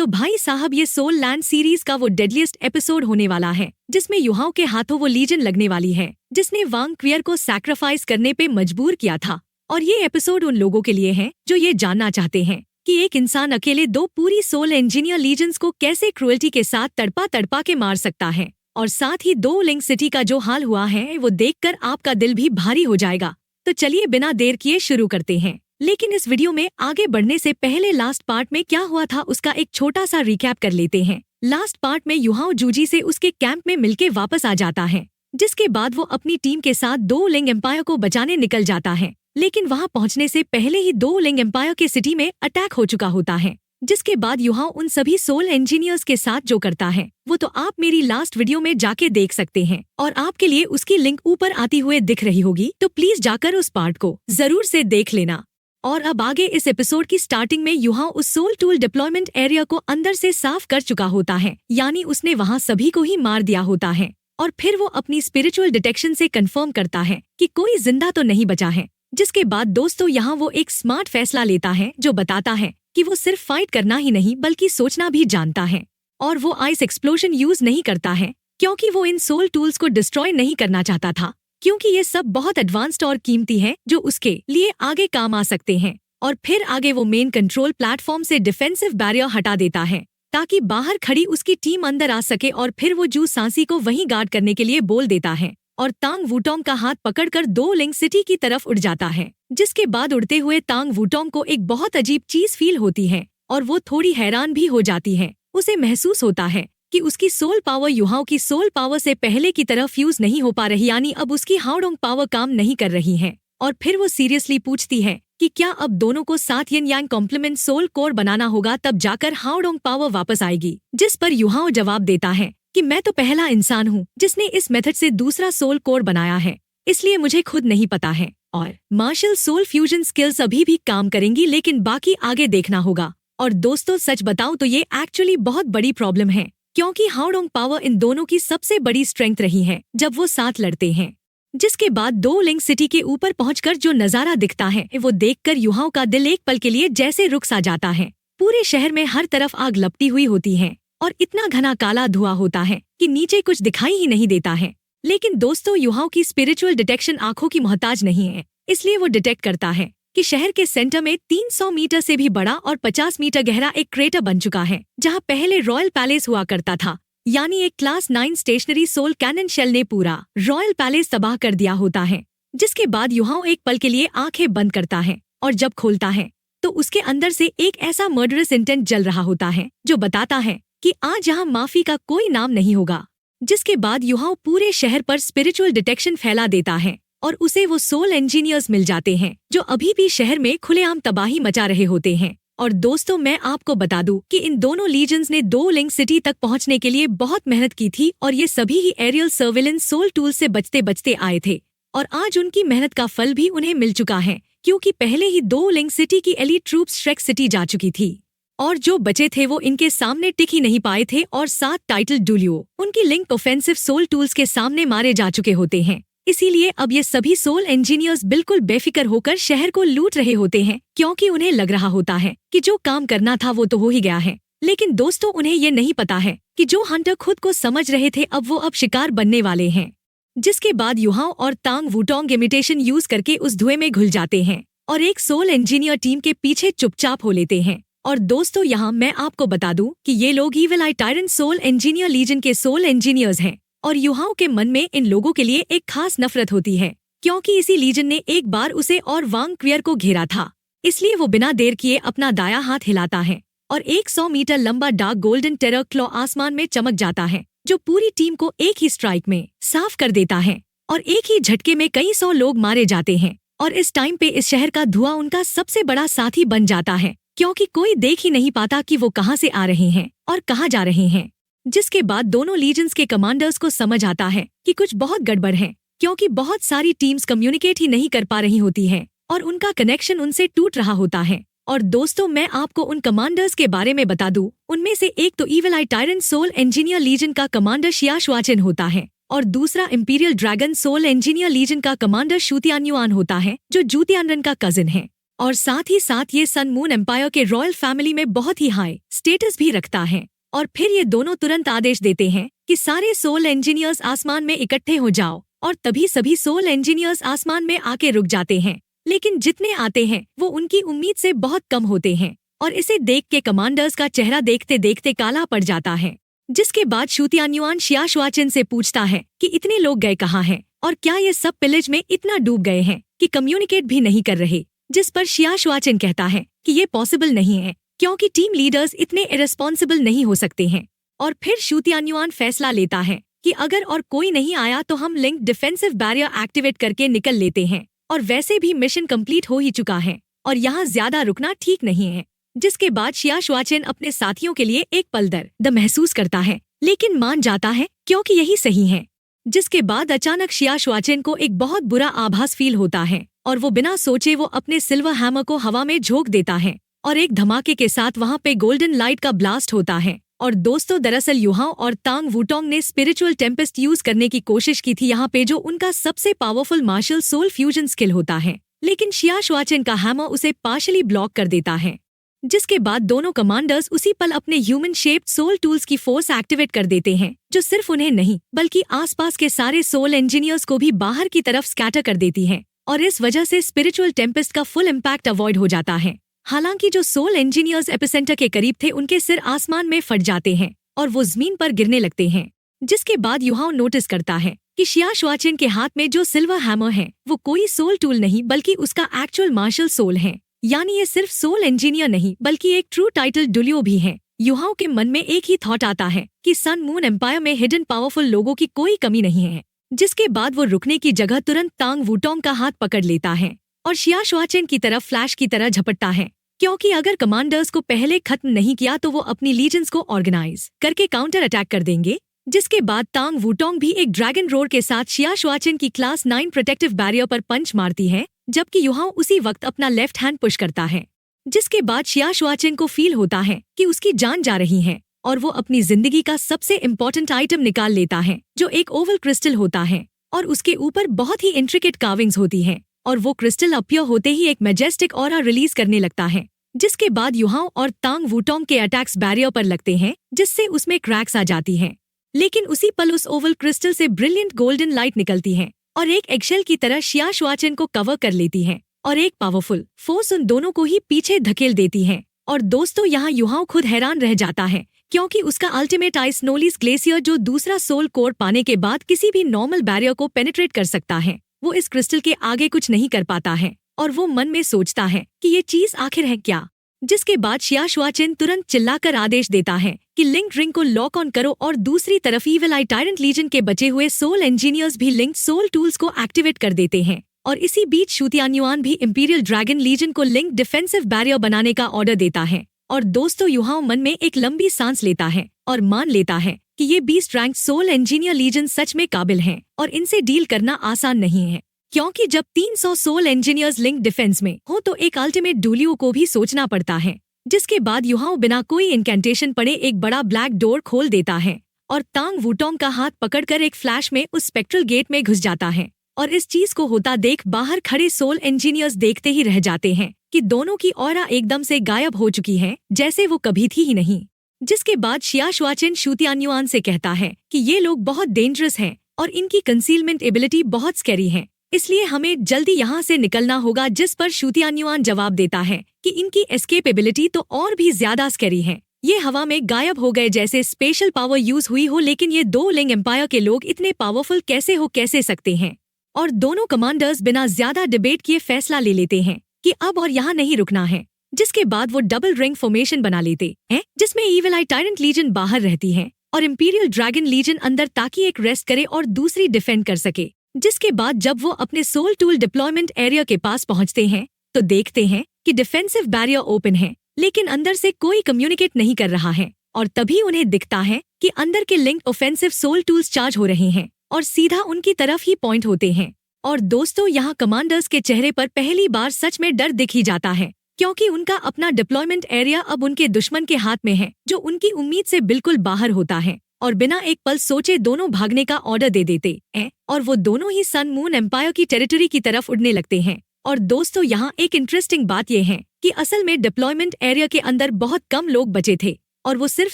तो भाई साहब ये सोल लैंड सीरीज का वो डेडलिएस्ट एपिसोड होने वाला है, जिसमें युहाओं के हाथों वो लीजन लगने वाली है जिसने वांग क्वियर को सैक्रिफाइस करने पे मजबूर किया था। और ये एपिसोड उन लोगों के लिए है जो ये जानना चाहते हैं कि एक इंसान अकेले 2 पूरी सोल इंजीनियर लीजेंड्स को कैसे क्रूएल्टी के साथ तड़पा तड़पा के मार सकता है। और साथ ही 2 लिंक सिटी का जो हाल हुआ है वो देखकर आपका दिल भी भारी हो जाएगा। तो चलिए बिना देर किए शुरू करते हैं। लेकिन इस वीडियो में आगे बढ़ने से पहले लास्ट पार्ट में क्या हुआ था उसका एक छोटा सा रिकैप कर लेते हैं। लास्ट पार्ट में युहाओ जूजी से उसके कैंप में मिलके वापस आ जाता है, जिसके बाद वो अपनी टीम के साथ 2 लिंग एम्पायर को बचाने निकल जाता है। लेकिन वहां पहुंचने से पहले ही 2 लिंग एम्पायर के सिटी में अटैक हो चुका होता है, जिसके बाद युहाओ उन सभी सोल इंजीनियर्स के साथ जो करता है वो तो आप मेरी लास्ट वीडियो में जाके देख सकते हैं, और आपके लिए उसकी लिंक ऊपर आती हुए दिख रही होगी, तो प्लीज जाकर उस पार्ट को जरूर से देख लेना। और अब आगे इस एपिसोड की स्टार्टिंग में युहाओ उस सोल टूल डिप्लॉयमेंट एरिया को अंदर से साफ कर चुका होता है, यानी उसने वहाँ सभी को ही मार दिया होता है। और फिर वो अपनी स्पिरिचुअल डिटेक्शन से कंफर्म करता है कि कोई जिंदा तो नहीं बचा है। जिसके बाद दोस्तों यहाँ वो एक स्मार्ट फैसला लेता है जो बताता है कि वो सिर्फ फाइट करना ही नहीं बल्कि सोचना भी जानता है। और वो आइस एक्सप्लोजन यूज नहीं करता है क्योंकि वो इन सोल टूल्स को डिस्ट्रॉय नहीं करना चाहता था, क्योंकि ये सब बहुत एडवांस्ड और कीमती हैं जो उसके लिए आगे काम आ सकते हैं। और फिर आगे वो मेन कंट्रोल प्लेटफॉर्म से डिफेंसिव बैरियर हटा देता है ताकि बाहर खड़ी उसकी टीम अंदर आ सके, और फिर वो जू सांसी को वहीं गार्ड करने के लिए बोल देता है और तांग वूटोंग का हाथ पकड़कर 2 लिंक सिटी की तरफ उड़ जाता है। जिसके बाद उड़ते हुए तांग वूटोंग को एक बहुत अजीब चीज फील होती है और वो थोड़ी हैरान भी हो जाती है। उसे महसूस होता है कि उसकी सोल पावर युहाओं की सोल पावर से पहले की तरह फ्यूज नहीं हो पा रही, यानी अब उसकी हाओडोंग पावर काम नहीं कर रही है। और फिर वो सीरियसली पूछती है कि क्या अब दोनों को साथ यिन यांग कॉम्प्लीमेंट सोल कोर बनाना होगा, तब जाकर हाओडोंग पावर वापस आएगी। जिस पर युहाओ जवाब देता है कि मैं तो पहला इंसान हूँ जिसने इस मेथड से दूसरा सोल कोर बनाया है, इसलिए मुझे खुद नहीं पता है। और मार्शल सोल फ्यूजन स्किल्स अभी भी काम करेंगी, लेकिन बाकी आगे देखना होगा। और दोस्तों सच बताऊं तो ये एक्चुअली बहुत बड़ी प्रॉब्लम है, क्योंकि हाओडोंग पावर इन दोनों की सबसे बड़ी स्ट्रेंथ रही है जब वो साथ लड़ते हैं। जिसके बाद 2 लिंक सिटी के ऊपर पहुंचकर जो नजारा दिखता है वो देखकर युहाओं का दिल एक पल के लिए जैसे रुक सा जाता है। पूरे शहर में हर तरफ आग लपटी हुई होती है और इतना घना काला धुआं होता है कि नीचे कुछ दिखाई ही नहीं देता है। लेकिन दोस्तों युहाओं की स्पिरिचुअल डिटेक्शन आंखों की मोहताज नहीं है, इसलिए वो डिटेक्ट करता है कि शहर के सेंटर में 300 मीटर से भी बड़ा और 50 मीटर गहरा एक क्रेटर बन चुका है, जहां पहले रॉयल पैलेस हुआ करता था, यानी एक class 9 stationary soul cannon shell ने पूरा रॉयल पैलेस तबाह कर दिया होता है। जिसके बाद युहाओं एक पल के लिए आंखें बंद करता है और जब खोलता है तो उसके अंदर से एक ऐसा मर्डरस इंटेंट जल रहा होता है जो बताता है कि आज यहाँ माफी का कोई नाम नहीं होगा। जिसके बाद युहाओं पूरे शहर पर स्पिरिचुअल डिटेक्शन फैला देता है और उसे वो सोल इंजीनियर्स मिल जाते हैं जो अभी भी शहर में खुलेआम तबाही मचा रहे होते हैं। और दोस्तों मैं आपको बता दूं कि इन दोनों लीजेंड्स ने 2 लिंक सिटी तक पहुंचने के लिए बहुत मेहनत की थी, और ये सभी ही एरियल सर्विलेंस सोल टूल से बचते बचते आए थे। और आज उनकी मेहनत का फल भी उन्हें मिल चुका है, क्योंकि पहले ही 2 लिंक सिटी की एलीट ट्रूप्स श्रेक सिटी जा चुकी थी, और जो बचे थे वो इनके सामने टिक ही नहीं पाए थे, और 7 टाइटल डुलियो उनकी लिंक ऑफेंसिव सोल टूल्स के सामने मारे जा चुके होते हैं। इसीलिए अब ये सभी सोल इंजीनियर्स बिल्कुल बेफिक्र होकर शहर को लूट रहे होते हैं, क्योंकि उन्हें लग रहा होता है कि जो काम करना था वो तो हो ही गया है। लेकिन दोस्तों उन्हें ये नहीं पता है कि जो हंटर खुद को समझ रहे थे अब वो शिकार बनने वाले हैं। जिसके बाद युहाओ और तांग वूटोंग इमिटेशन यूज करके उस धुएं में घुल जाते हैं और एक सोल इंजीनियर टीम के पीछे चुपचाप हो लेते हैं। और दोस्तों यहाँ मैं आपको बता दूं कि ये लोग evil eye tyrant soul engineer legion के सोल इंजीनियर्स हैं, और युहाओं के मन में इन लोगों के लिए एक खास नफरत होती है, क्योंकि इसी लीजन ने एक बार उसे और वांग क्वियर को घेरा था। इसलिए वो बिना देर किए अपना दाया हाथ हिलाता है और 100 मीटर लंबा डार्क गोल्डन टेरर क्लॉ आसमान में चमक जाता है, जो पूरी टीम को एक ही स्ट्राइक में साफ कर देता है, और एक ही झटके में कई 100 लोग मारे जाते हैं। और इस टाइम पे इस शहर का धुआं उनका सबसे बड़ा साथी बन जाता है, क्योंकि कोई देख ही नहीं पाता कि वो कहाँ से आ रहे हैं और कहाँ जा रहे हैं। जिसके बाद दोनों लीजेंड्स के कमांडर्स को समझ आता है कि कुछ बहुत गड़बड़ है, क्योंकि बहुत सारी टीम्स कम्युनिकेट ही नहीं कर पा रही होती हैं और उनका कनेक्शन उनसे टूट रहा होता है। और दोस्तों मैं आपको उन कमांडर्स के बारे में बता दूं, उनमें से एक तो evil eye tyrant soul engineer legion का कमांडर शिया श्वाचिन होता है, और दूसरा imperial dragon soul engineer legion का कमांडर शूतियान्युआन होता है, जो जूतियानरन का कजिन है। और साथ ही साथ ये सन मून एम्पायर के रॉयल फैमिली में बहुत ही हाई स्टेटस भी रखता है। और फिर ये दोनों तुरंत आदेश देते हैं कि सारे सोल इंजीनियर्स आसमान में इकट्ठे हो जाओ, और तभी सभी सोल इंजीनियर्स आसमान में आके रुक जाते हैं। लेकिन जितने आते हैं वो उनकी उम्मीद से बहुत कम होते हैं, और इसे देख के कमांडर्स का चेहरा देखते देखते काला पड़ जाता है। जिसके बाद शुतियान्युआन शियाशुआचिन से पूछता है कि इतने लोग गए कहाँ हैं, और क्या ये सब पिलेज में इतना डूब गए हैं कि कम्युनिकेट भी नहीं कर रहे। जिस पर शियाशुआचिन कहता है कि ये पॉसिबल नहीं है, क्योंकि टीम लीडर्स इतने इरेस्पॉन्सिबल नहीं हो सकते हैं। और फिर शुतियान्युआन फैसला लेता है कि अगर और कोई नहीं आया तो हम लिंक डिफेंसिव बैरियर एक्टिवेट करके निकल लेते हैं, और वैसे भी मिशन कंप्लीट हो ही चुका है और यहाँ ज्यादा रुकना ठीक नहीं है। जिसके बाद शियाशुआचिन अपने साथियों के लिए एक पल दर्द महसूस करता है, लेकिन मान जाता है क्योंकि यही सही है। जिसके बाद अचानक शियाशुआचिन को एक बहुत बुरा आभास फील होता है, और वो बिना सोचे वो अपने सिल्वर हैमर को हवा में झोंक देता है, और एक धमाके के साथ वहाँ पे गोल्डन लाइट का ब्लास्ट होता है। और दोस्तों, दरअसल युहाओ और तांग वूटोंग ने स्पिरिचुअल टेम्पेस्ट यूज करने की कोशिश की थी यहाँ पे, जो उनका सबसे powerful martial soul fusion skill होता है, लेकिन शियाशुआचिन का हैमर उसे पार्शली ब्लॉक कर देता है। जिसके बाद दोनों कमांडर्स उसी पल अपने ह्यूमन शेप्ड सोल टूल्स की फोर्स एक्टिवेट कर देते हैं, जो सिर्फ उन्हें नहीं बल्कि आसपास के सारे सोल इंजीनियर्स को भी बाहर की तरफ स्कैटर कर देती है, और इस वजह से स्पिरिचुअल टेम्पेस्ट का फुल इम्पैक्ट अवॉइड हो जाता है। हालांकि जो सोल इंजीनियर्स एपिसेंटर के करीब थे उनके सिर आसमान में फट जाते हैं और वो जमीन पर गिरने लगते हैं। जिसके बाद युहाओ नोटिस करता है कि शियाशुआचिन के हाथ में जो सिल्वर हैमर है वो कोई सोल टूल नहीं बल्कि उसका एक्चुअल मार्शल सोल है, यानी ये सिर्फ सोल इंजीनियर नहीं बल्कि एक ट्रू टाइटल डुलियो भी है। युहाओ के मन में एक ही थॉट आता है कि सन मून एम्पायर में हिडन पावरफुल लोगों की कोई कमी नहीं है। जिसके बाद वो रुकने की जगह तुरंत तांग वूटोंग का हाथ पकड़ लेता है और शियाशुआचिन की तरफ फ्लैश की तरह झपटता है, क्योंकि अगर कमांडर्स को पहले खत्म नहीं किया तो वो अपनी लीजेंस को ऑर्गेनाइज करके काउंटर अटैक कर देंगे। जिसके बाद तांग वूटोंग भी एक ड्रैगन रोर के साथ शियाशुआचिन की क्लास 9 प्रोटेक्टिव बैरियर पर पंच मारती है, जबकि युहाओ उसी वक्त अपना लेफ्ट हैंड पुश करता है। जिसके बाद शियाशुआचिन को फील होता है कि उसकी जान जा रही है, और वो अपनी जिंदगी का सबसे इम्पोर्टेंट आइटम निकाल लेता है, जो एक ओवल क्रिस्टल होता है और उसके ऊपर बहुत ही इंट्रिकेट कार्विंग्स होती हैं, और वो क्रिस्टल अपीयर होते ही एक मैजेस्टिक ऑरा रिलीज करने लगता है। जिसके बाद युहाओ और तांग वूटोंग के अटैक्स बैरियर पर लगते हैं, जिससे उसमें क्रैक्स आ जाती हैं। लेकिन उसी पल उस ओवल क्रिस्टल से ब्रिलियंट गोल्डन लाइट निकलती है और एक एगशेल की तरह शियाशुआचिन को कवर कर लेती है, और एक पावरफुल फोर्स उन दोनों को ही पीछे धकेल देती है। और दोस्तों, यहाँ युहाओ खुद हैरान रह जाता है, क्योंकि उसका अल्टीमेट आइस स्नोलीज ग्लेशियर, जो दूसरा सोल कोर पाने के बाद किसी भी नॉर्मल बैरियर को पेनिट्रेट कर सकता है, वो इस क्रिस्टल के आगे कुछ नहीं कर पाता है, और वो मन में सोचता है कि ये चीज आखिर है क्या। जिसके बाद शियाशुआचिन तुरंत चिल्लाकर आदेश देता है कि लिंक रिंग को लॉक ऑन करो, और दूसरी तरफ ईविल आई टायरेंट लीजन के बचे हुए सोल इंजीनियर्स भी लिंक्ड सोल टूल्स को एक्टिवेट कर देते हैं। और इसी बीच शुतियान्युआन भी इंपीरियल ड्रैगन लीजन को लिंक डिफेंसिव बैरियर बनाने का ऑर्डर देता है। और दोस्तों, युहाओ मन में एक लंबी सांस लेता है और मान लेता है कि ये 20 रैंक सोल इंजीनियर लीजन सच में काबिल हैं, और इनसे डील करना आसान नहीं है, क्योंकि जब 300 सोल इंजीनियर्स लिंक डिफेंस में हो तो एक अल्टीमेट डुलियो को भी सोचना पड़ता है। जिसके बाद युहाओ बिना कोई इनकेंटेशन पड़े एक बड़ा ब्लैक डोर खोल देता है, और तांग वूटोंग का हाथ पकड़कर एक फ्लैश में उस स्पेक्ट्रल गेट में घुस जाता है। और इस चीज को होता देख बाहर खड़े सोल इंजीनियर्स देखते ही रह जाते हैं कि दोनों की ऑरा एकदम से गायब हो चुकी है, जैसे वो कभी थी ही नहीं। जिसके बाद शियाशुआचिन शुतियान्युआन से कहता है कि ये लोग बहुत डेंजरस हैं और इनकी कंसीलमेंट एबिलिटी बहुत स्कैरी है, इसलिए हमें जल्दी यहाँ से निकलना होगा। जिस पर शुतियान्युआन जवाब देता है कि इनकी एस्केप एबिलिटी तो और भी ज्यादा स्कैरी है, ये हवा में गायब हो गए जैसे स्पेशल पावर यूज हुई हो, लेकिन ये 2 लिंग एम्पायर के लोग इतने पावरफुल कैसे सकते हैं। और दोनों कमांडर्स बिना ज्यादा डिबेट किए फैसला ले लेते हैं कि अब और यहाँ नहीं रुकना है। जिसके बाद वो डबल रिंग फॉर्मेशन बना लेते हैं, जिसमें ईविल आई टायरेंट लीजन बाहर रहती है और इंपीरियल ड्रैगन लीजन अंदर, ताकि एक रेस्ट करे और दूसरी डिफेंड कर सके। जिसके बाद जब वो अपने सोल टूल डिप्लॉयमेंट एरिया के पास पहुंचते हैं तो देखते हैं कि डिफेंसिव बैरियर ओपन है, लेकिन अंदर से कोई कम्युनिकेट नहीं कर रहा है। और तभी उन्हें दिखता है कि अंदर के link offensive soul tools charge हो रहे हैं और सीधा उनकी तरफ ही पॉइंट होते हैं। और दोस्तों, यहाँ कमांडर्स के चेहरे पर पहली बार सच में डर दिख ही जाता है, क्योंकि उनका अपना डिप्लॉयमेंट एरिया अब उनके दुश्मन के हाथ में है, जो उनकी उम्मीद से बिल्कुल बाहर होता है। और बिना एक पल सोचे दोनों भागने का ऑर्डर दे देते हैं, और वो दोनों ही सन मून एम्पायर की टेरिटरी की तरफ उड़ने लगते हैं। और दोस्तों यहाँ एक इंटरेस्टिंग बात यह है कि असल में डिप्लॉयमेंट एरिया के अंदर बहुत कम लोग बचे थे और वो सिर्फ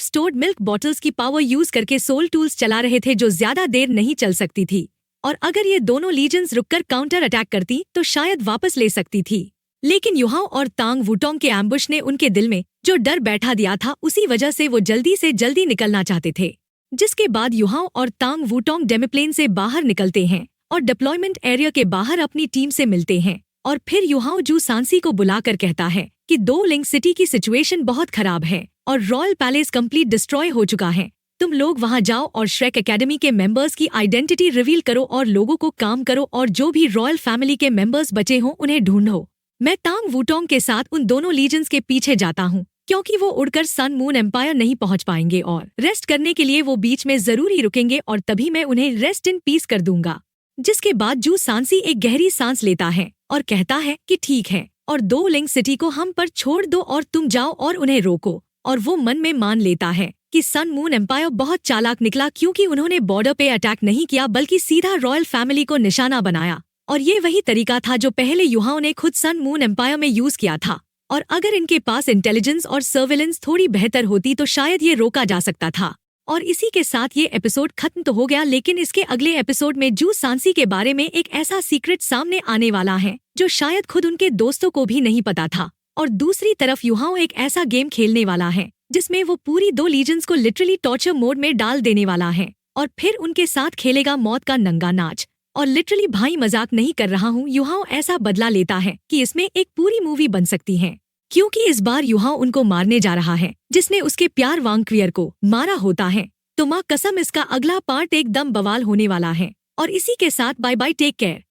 स्टोर्ड मिल्क बॉटल्स की पावर यूज करके सोल टूल्स चला रहे थे जो ज्यादा देर नहीं चल सकती थी। और अगर ये दोनों लीजन्स रुककर काउंटर अटैक करती तो शायद वापस ले सकती थी। लेकिन युहाओ और तांग वूटोंग के एम्बुश ने उनके दिल में जो डर बैठा दिया था, उसी वजह से वो जल्दी से जल्दी निकलना चाहते थे। जिसके बाद युहाओ और तांग वूटोंग डेमिप्लेन से बाहर निकलते हैं और डिप्लॉयमेंट एरिया के बाहर अपनी टीम से मिलते हैं। और फिर युहाओ जू सांसी को बुलाकर कहता है कि दो लिंक सिटी की सिचुएशन बहुत खराब है और रॉयल पैलेस कंप्लीट डिस्ट्रॉय हो चुका है। तुम लोग वहां जाओ और श्रेक एकेडमी के मेंबर्स की आइडेंटिटी रिवील करो और लोगों को काम करो और जो भी रॉयल फैमिली के मेंबर्स बचे हों उन्हें ढूंढो। मैं तांग वूटोंग के साथ उन दोनों लीजेंड्स के पीछे जाता हूँ क्योंकि वो उड़कर सन मून एम्पायर नहीं पहुँच पाएंगे और रेस्ट करने के लिए वो बीच में जरूर ही रुकेंगे और तभी मैं उन्हें रेस्ट इन पीस कर दूंगा। जिसके बाद जू सांसी एक गहरी सांस लेता है और कहता है कि ठीक है और दो लिंक सिटी को हम पर छोड़ दो और तुम जाओ और उन्हें रोको। और वो मन में मान लेता है कि सन मून एम्पायर बहुत चालाक निकला क्योंकि उन्होंने बॉर्डर पे अटैक नहीं किया बल्कि सीधा रॉयल फैमिली को निशाना बनाया। और ये वही तरीका था जो पहले युहाओं ने खुद सन मून एम्पायर में यूज किया था। और अगर इनके पास इंटेलिजेंस और सर्विलेंस थोड़ी बेहतर होती तो शायद ये रोका जा सकता था। और इसी के साथ ये एपिसोड खत्म तो हो गया, लेकिन इसके अगले एपिसोड में जू सांसी के बारे में एक ऐसा सीक्रेट सामने आने वाला है जो शायद खुद उनके दोस्तों को भी नहीं पता था। और दूसरी तरफ युहाओ एक ऐसा गेम खेलने वाला है जिसमें वो पूरी दो लीजेंड्स को लिटरली टॉर्चर मोड में डाल देने वाला है और फिर उनके साथ खेलेगा मौत का नंगा नाच। और लिटरली भाई मजाक नहीं कर रहा हूँ, युहाओ ऐसा बदला लेता है कि इसमें एक पूरी मूवी बन सकती है क्योंकि इस बार युहाओ उनको मारने जा रहा है जिसने उसके प्यार वांग क्वियर को मारा होता है। तो माँ कसम इसका अगला पार्ट एकदम बवाल होने वाला है। और इसी के साथ बाय बाय, टेक केयर।